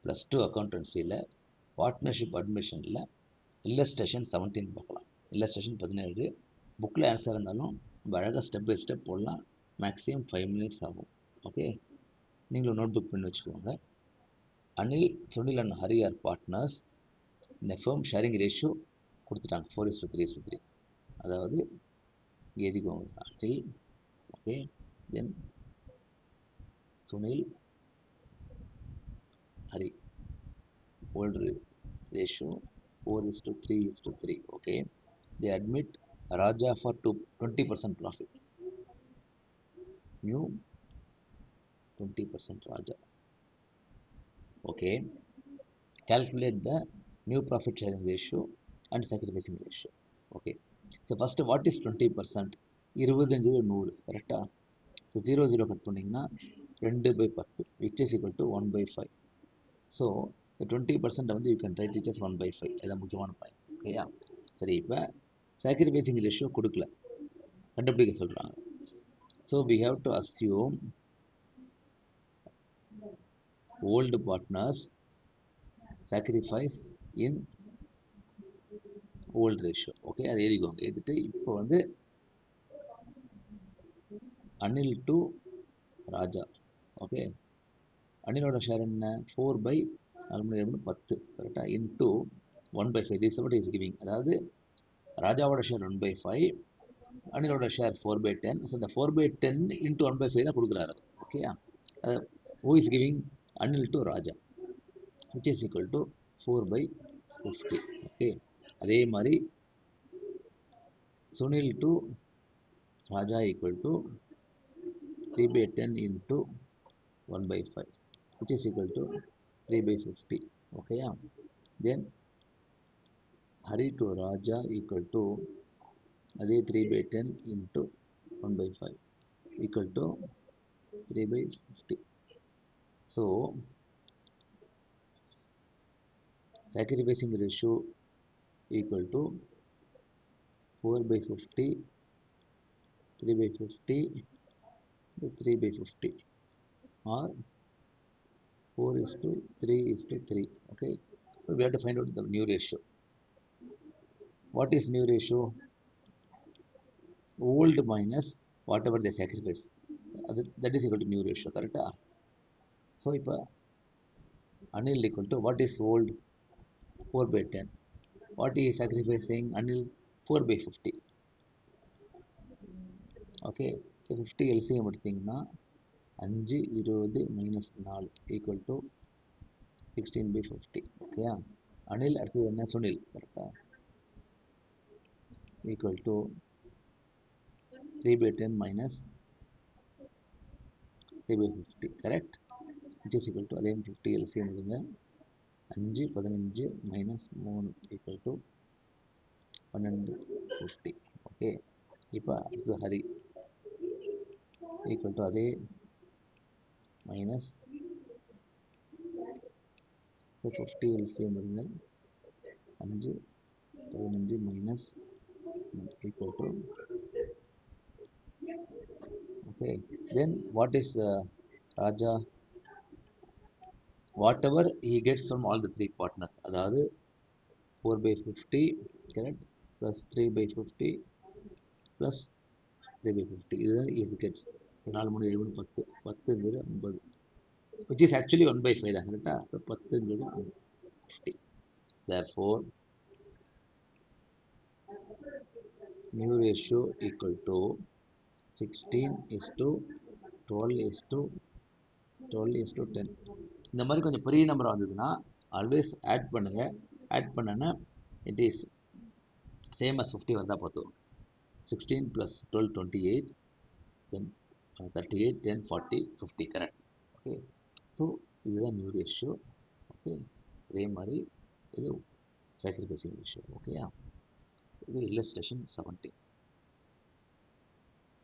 +2 அக்கௌண்டன்சியில் partnership அட்மிஷனில் illustration 17 பார்க்கலாம். Illustration 17 புக்கில் answer இருந்தாலும் நம்ம அழகாக ஸ்டெப் பை ஸ்டெப் போடலாம். மேக்ஸிமம் 5 minutes ஆகும். ஓகே, நீங்களும் நோட் புக் பண்ணி வச்சுக்கோங்க. Anil, Sunil and Hari are partners. இந்த ஃபேம் ஷேரிங் ரேஷியோ கொடுத்துட்டாங்க 4:3:3. அதாவது எழுதிக்கோங்க. Anil, okay, then Sunil, Hari. old ratio 4:3:3. Okay, they admit Raja for 20% profit. New 20% Raja. Okay, calculate the new profit sharing ratio and sacrificing ratio. Okay, so first what is 20%? 25 கரெக்டா? So 0 cut பண்ணிங்கன்னா 2/10 which is equal to 1/5. So 20% வந்து you can write it as 1/5. இதான் முக்கியமான point. ஓகேயா? சரி, இப்போ sacrificing ratio கொடுக்கல, கண்டுபிடிக்க சொல்கிறாங்க. So we have to assume old partners sacrifice in old ratio. Okay, அதை எழுதிக்கோங்க. எழுதிட்டு இப்போ வந்து அனில் டு ராஜா. ஓகே, அனிலோட ஷேர் என்ன? 4/10 கரெக்டாக into 1/5. This what is giving. அதாவது ராஜாவோட ஷேர் 1/5, அனிலோட ஷேர் 4/10. ஸோ இந்த 4/10 இன்ட்டு 1/5 தான் கொடுக்குறாரு. ஓகேயா? Who is giving? Anil to Raja which is equal to 4/50. Okay, அதே மாதிரி Sunil to Raja equal to 3/10 into 1/5 which is equal to 3/50. Okay, then Hari to Raja equal to அதே 3/10 into 1/5 equal to 3/50. So sacrificing ratio equal to 4/50, 3/50, 3/50 or 4:3:3. Okay, so we have to find out the new ratio. What is new ratio? Old minus whatever they sacrifice, that is equal to new ratio. Correct? So இப்போ Anil equal to what is old? 4/10. What is sacrificing? Anil 4/50. Okay, so 50 LCM எடுத்தீங்கன்னா 5, 20 minus 4 equal to 16/50. ஓகேயா? அனில் அடுத்தது என்ன? சுனில். கரெக்டா? equal to 3/10 minus 3/50. correct? which is equal to அதே 50 LCM எடுங்க. 5, 15 minus 3 equal to 12/50. Okay, இப்போ அடுத்தது ஹரி equal to அதே minus 50 LCM எடுங்க. 5, 15 minus equal to. Okay, then what is Raja? Whatever he gets from all the three partners, அதாவது 4/50 correct plus 3/50 plus 3/50. இதுதான் is gets. 4 3 7 10 10 9, which is actually 1/5 தான். கரெக்டா? So 10 50. therefore new ratio equal to 16:12:10. இந்த மாதிரி கொஞ்சம் பெரிய number வந்ததுன்னா always add பண்ணுங்க. ஆட் பண்ணனா இட் இஸ் சேம் அஸ் 50 வந்தால் பார்த்துக்கோங்க. 16 + 12 28, then 38, 10, 40, 50. கரெக்ட்? ஓகே, ஸோ இதுதான் நியூ ரேஷியோ. ஓகே, அதே மாதிரி இது சாக்ரிஃபைசிங் ரேஷியோ. ஓகேயா? இது இல்லஸ்ட்ரேஷன் 17.